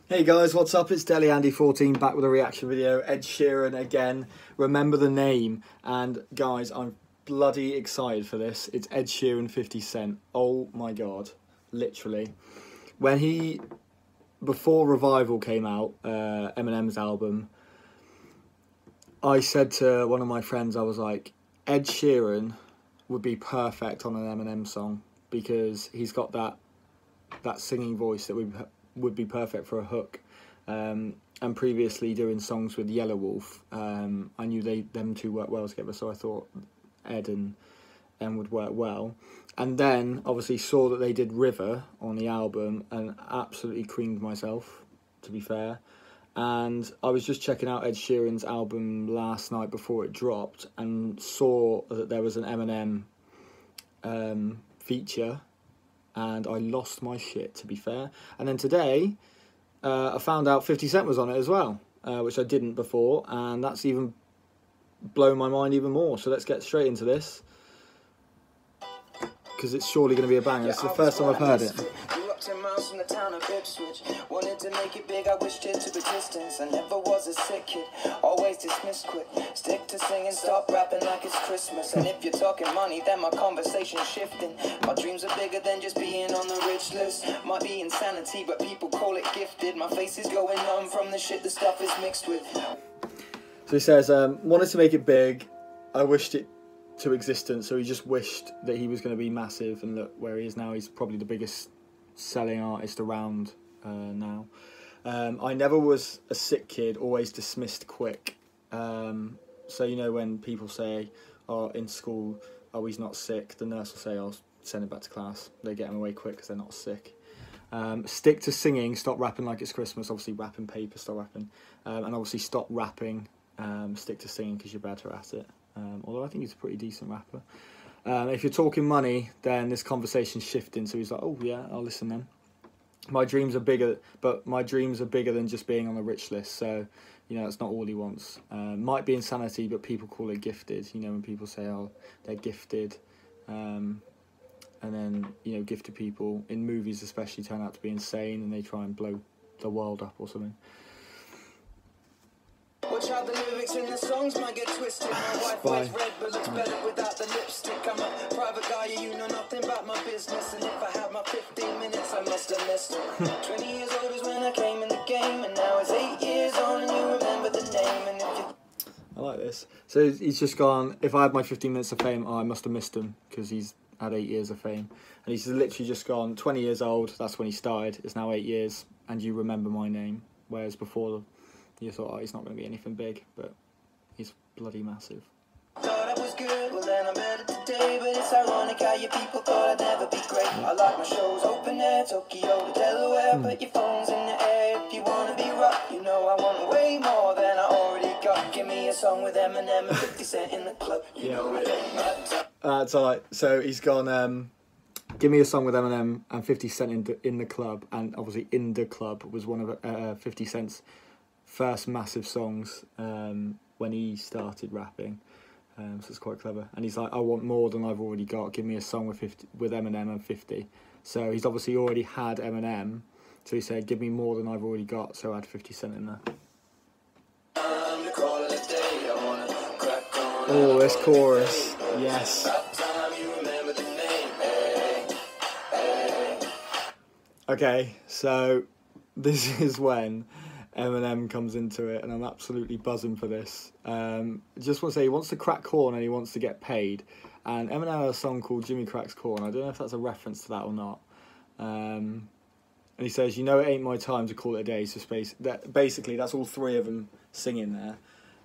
Hey guys, what's up? It's Deli Andy 14 back with a reaction video. Ed Sheeran again. Remember the name. And guys, I'm bloody excited for this. It's Ed Sheeran 50 Cent. Oh my god. Literally. Before Revival came out, Eminem's album, I said to one of my friends, I was like, Ed Sheeran would be perfect on an Eminem song because he's got that singing voice that would be perfect for a hook. And previously doing songs with Yellow Wolf, I knew them two work well together, so I thought Ed and M would work well. And then obviously saw that they did River on the album and absolutely creamed myself, to be fair. And I was just checking out Ed Sheeran's album last night before it dropped and saw that there was an Eminem feature, and I lost my shit, to be fair. And then today I found out 50 Cent was on it as well, which I didn't before, and that's even blown my mind even more. So let's get straight into this, because it's surely going to be a banger. It's the first time I've heard it. From the town of Ipswich, wanted to make it big, I wished it to existence. I never was a sick kid, always dismissed quick. Stick to singing, stop rapping like it's Christmas. And if you're talking money, then my conversation's shifting. My dreams are bigger than just being on the rich list. Might be insanity, but people call it gifted. My face is going numb from the shit the stuff is mixed with. So he says, wanted to make it big, I wished it to existence. So he just wished that he was going to be massive, and look where he is now. He's probably the biggest selling artist around now. I never was a sick kid, always dismissed quick. So you know when people say, oh, in school, oh, he's not sick, the nurse will say, I'll send him back to class. They get him away quick because they're not sick. Stick to singing, stop rapping like it's Christmas. Obviously rapping paper, stop rapping. And obviously stop rapping, stick to singing because you're better at it. Although I think he's a pretty decent rapper. If you're talking money, then this conversation's shifting. So he's like, oh yeah, I'll listen then. My dreams are bigger, but my dreams are bigger than just being on the rich list. So, you know, that's not all he wants. Might be insanity, but people call it gifted. You know, when people say, oh, they're gifted. And then, you know, gifted people in movies especially turn out to be insane and they try and blow the world up or something. Watch how the lyrics in the songs might get twisted. My wife wears red but looks better without the lipstick. I'm a private guy, you know nothing about my business. And if I have my 15 minutes, I must have missed it. 20 years old is when I came in the game, and now it's 8 years on and you remember the name. And if you... I like this. So he's just gone, if I had my 15 minutes of fame, oh, I must have missed him because he's had 8 years of fame. And he's literally just gone, 20 years old, that's when he started. It's now 8 years and you remember my name. Whereas before, you thought, oh, he's not going to be anything big, but he's bloody massive. Thought I was good, well then I'm better today. But it's ironic how you people thought I'd never be great. I like my shows open air, Tokyo to Delaware. Put your phones in the air if you want to be rock. You know I want way more than I already got. Give me a song with Eminem and 50 Cent in the club. You know it ain't my time. That's alright. So he's gone, give me a song with Eminem and 50 Cent in the club. And obviously In the Club was one of 50 Cent's first massive songs when he started rapping. So it's quite clever. And he's like, I want more than I've already got. Give me a song with Eminem and 50. So he's obviously already had Eminem. So he said, give me more than I've already got. So add 50 Cent in there. Oh, this chorus. Yes. Okay, so this is when Eminem comes into it, and I'm absolutely buzzing for this. Just want to say he wants to crack corn and he wants to get paid. And Eminem has a song called Jimmy Cracks Corn. I don't know if that's a reference to that or not. And he says, you know it ain't my time to call it a day. So basically, that's all three of them singing there,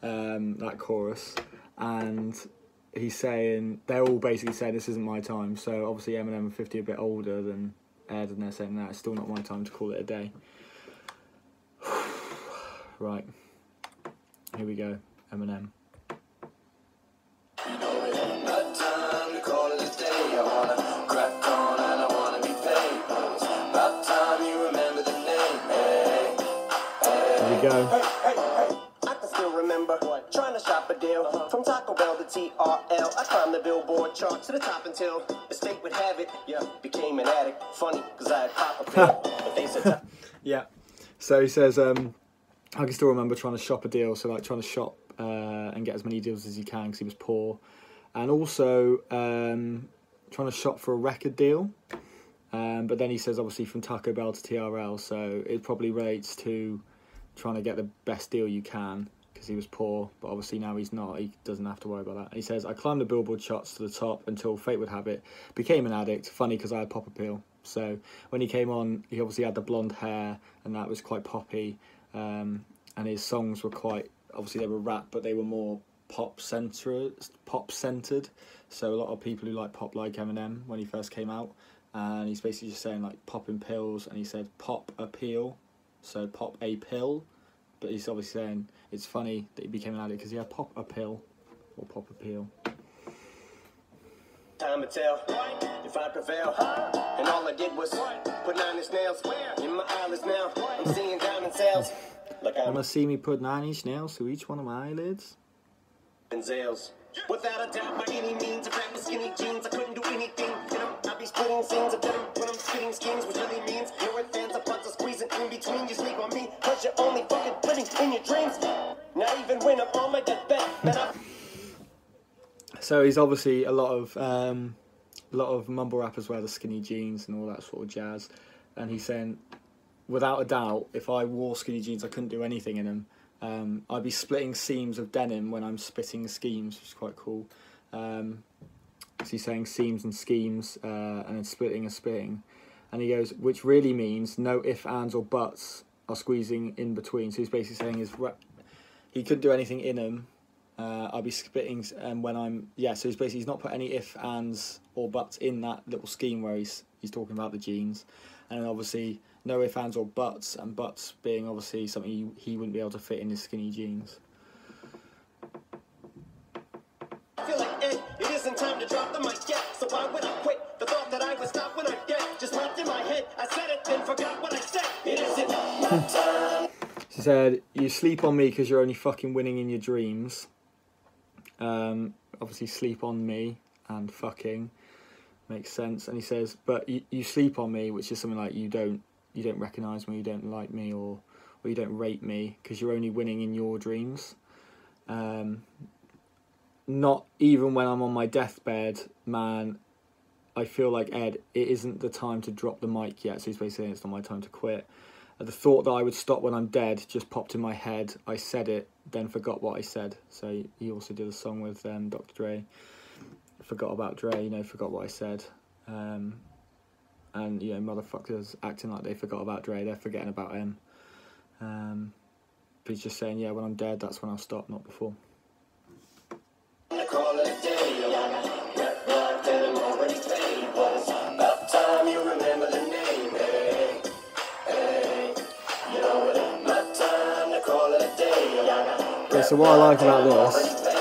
that chorus. And he's saying, they're all basically saying this isn't my time. So obviously Eminem and 50 are a bit older than Ed, and they're saying, no, it's still not my time to call it a day. Right, here we go, Eminem. Here we go. Hey, I can still remember trying to shop a deal from Taco Bell to TRL. I climbed the Billboard chart to the top until the state would have it. Yeah, became an addict. Funny, because I had pop a pill, but they said... Yeah. So he says, I can still remember trying to shop a deal, so like trying to shop and get as many deals as he can because he was poor, and also trying to shop for a record deal. But then he says, obviously, from Taco Bell to TRL, so it probably relates to trying to get the best deal you can because he was poor, but obviously now he's not. He doesn't have to worry about that. And he says, I climbed the Billboard charts to the top until fate would have it. Became an addict. Funny because I had pop appeal. So when he came on, he obviously had the blonde hair, and that was quite poppy. And his songs were quite, obviously they were rap, but they were more pop-centered. So a lot of people who like pop like Eminem when he first came out. And he's basically just saying like popping pills, and he said pop appeal, so pop a pill. But he's obviously saying it's funny that he became an addict because he had pop a pill or pop appeal. Time to tell if I prevail, and all I did was put 9 inch nails in my eyelids now. I'm seeing diamond sales. Like I'm Wanna see me put 9 inch nails through each one of my eyelids? in sales. Without a doubt, by any means, if I was skinny jeans, I couldn't do anything. You know, I'd be splitting scenes of them when I'm spitting schemes, which really means you're with fans of parts of squeezing in between. You sleep on me, cause you're only fucking living in your dreams. Not even when I'm on my deathbed, man, I'm So he's obviously a lot of mumble rappers wear the skinny jeans and all that sort of jazz, and he's saying, without a doubt, if I wore skinny jeans, I couldn't do anything in them. I'd be splitting seams of denim when I'm spitting schemes, which is quite cool. So he's saying seams and schemes, and then splitting and spitting. And he goes, which really means no ifs, ands or buts are squeezing in between. So he's basically saying he couldn't do anything in him. I'll be spitting, and when I'm so he's not put any ifs, ands or buts in that little scheme where he's talking about the jeans, and then obviously no ifs, ands or buts, and buts being obviously something he wouldn't be able to fit in his skinny jeans. I feel like it isn't time to drop the mic yet. So why would I quit? The thought that I would stop when I'm dead just popped in my head. I said it, then forgot what I said. It isn't my time. She said, you sleep on me because you're only fucking winning in your dreams. Obviously sleep on me and fucking makes sense. And he says, but you sleep on me, which is something like you don't recognise me, you don't like me, or you don't rate me because you're only winning in your dreams. Not even when I'm on my deathbed, man, I feel like, Ed, it isn't the time to drop the mic yet. So he's basically saying it's not my time to quit. The thought that I would stop when I'm dead just popped in my head. I said it, then forgot what I said. So he also did a song with Dr. Dre. Forgot about Dre, forgot what I said. And, motherfuckers acting like they forgot about Dre. They're forgetting about him. But he's just saying, yeah, when I'm dead, that's when I'll stop, not before. I call it a day, rep rock, and I'm already paid. Was about time you remember the name, hey, hey. You know it, my time to call it a day. Yeah, so what I like about this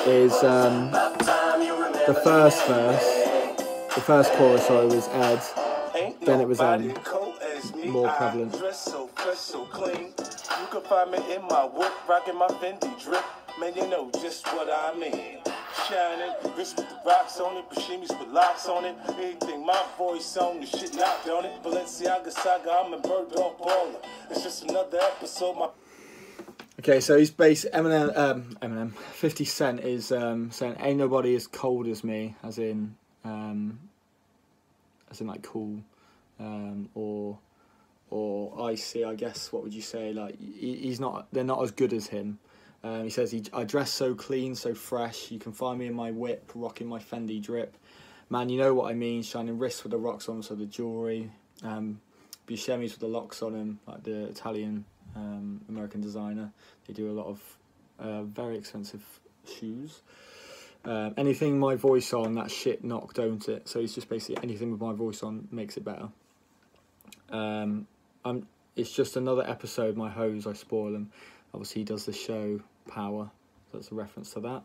is the first verse, the first chorus, was Ed, then it was more prevalent. You can find me in my whip, rocking my Fendi drip. Man, you know just what I mean. Shining, wrist with the rocks on it, Bashimis with locks on it. Anything my voice on, the shit knocked on it. Balenciaga saga, I'm a bird dog baller. It's just another episode. Okay, so he's Eminem, 50 Cent is saying, ain't nobody as cold as me, as in like cool, or icy, I guess. What would you say? Like they're not as good as him. He says, I dress so clean, so fresh. You can find me in my whip, rocking my Fendi drip. Man, you know what I mean. Shining wrists with the rocks on, so the jewelry. Buscemi's with the locks on him, like the Italian American designer. They do a lot of very expensive shoes. Anything my voice on, that shit knock, don't it? So he's just basically anything with my voice on makes it better. It's just another episode, my hoes, I spoil them. Obviously he does the show Power, so that's a reference to that.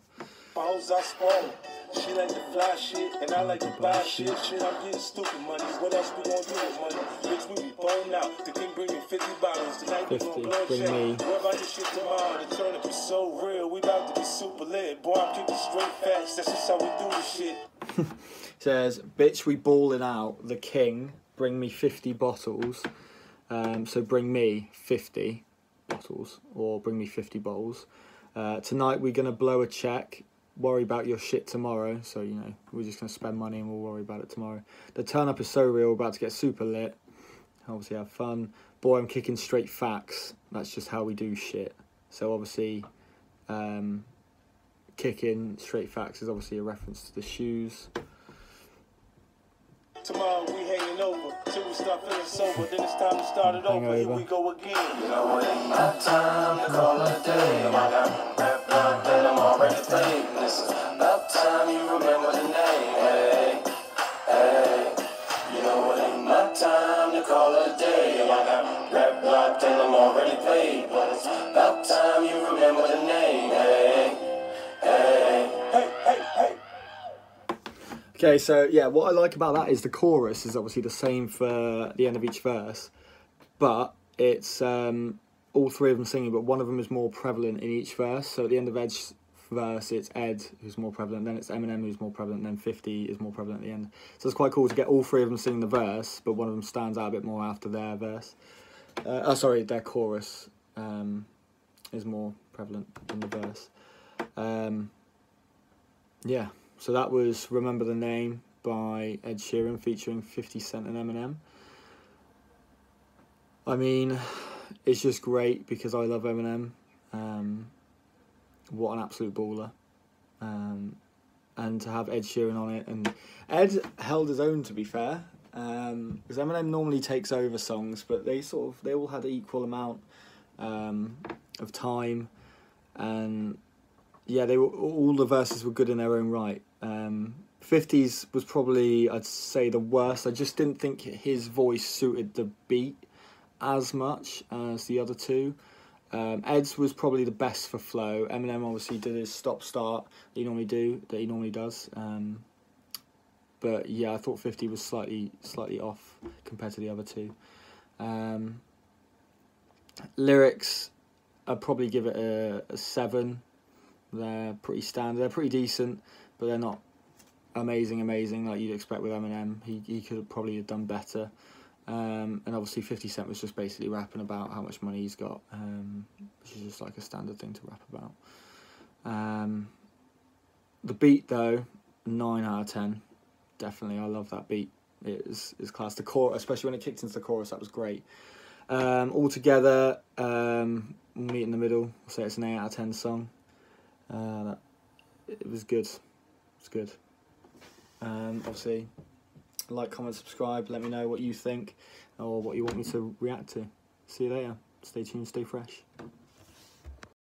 Hoes I spoil. She like the fly shit, and I like to buy shit. Shit, I'm getting stupid money. What else we gonna do with money? Bitch, we be bowling out. The king bring me 50 bottles. Tonight we gon' blow bring me. What about this shit tomorrow? The turn up is so real. We about to be super lit. Boy, I'm keeping straight facts. That's just how we do this shit. Says, bitch, we balling out. The king, bring me 50 bottles. So bring me 50 bottles, or bring me 50 bowls. Tonight we're going to blow a check, worry about your shit tomorrow. So, you know, we're just going to spend money and we'll worry about it tomorrow. The turn up is so real, about to get super lit. Obviously have fun. Boy, I'm kicking straight facts. That's just how we do shit. So obviously, kicking straight facts is obviously a reference to the shoes. Tomorrow we hanging over till we start feeling sober. Then it's time to start it over. Here we go again. You know what? Ain't my time to call it a day. I got rap blood and I'm already played. This is about time you remember the name. Hey, hey. You know what? Ain't my time to call it a day. I got rap blood and I'm already paid. But it's about time you remember the name. Hey, hey, hey, hey, hey. Okay, so yeah, what I like about that is the chorus is obviously the same for the end of each verse, but it's all three of them singing, but one of them is more prevalent in each verse. So at the end of Ed's verse, it's Ed who's more prevalent, then it's Eminem who's more prevalent, and then 50 is more prevalent at the end. So it's quite cool to get all three of them singing the verse, but one of them stands out a bit more after their verse. Their chorus is more prevalent than the verse. Yeah. So that was Remember the Name by Ed Sheeran featuring 50 Cent and Eminem. I mean, it's just great because I love Eminem. What an absolute baller. And to have Ed Sheeran on it. And Ed held his own, to be fair. Because Eminem normally takes over songs, but they all had an equal amount of time. And yeah, all the verses were good in their own right. 50's was probably, I'd say, the worst. I just didn't think his voice suited the beat as much as the other two. Ed's was probably the best for flow. Eminem obviously did his stop-start that he normally does. But yeah, I thought 50 was slightly off compared to the other two. Lyrics, I'd probably give it a 7. They're pretty standard. They're pretty decent, but they're not amazing like you'd expect with Eminem. He could have probably have done better. And obviously 50 Cent was just basically rapping about how much money he's got, which is just like a standard thing to rap about. The beat though, 9 out of 10. Definitely, I love that beat. It's class. The chorus, especially when it kicked into the chorus, that was great. Altogether, we'll meet in the middle. I'll say it's an 8 out of 10 song. It was good. It's good. Obviously, like, comment, subscribe. Let me know what you think or what you want me to react to. See you later. Stay tuned, stay fresh.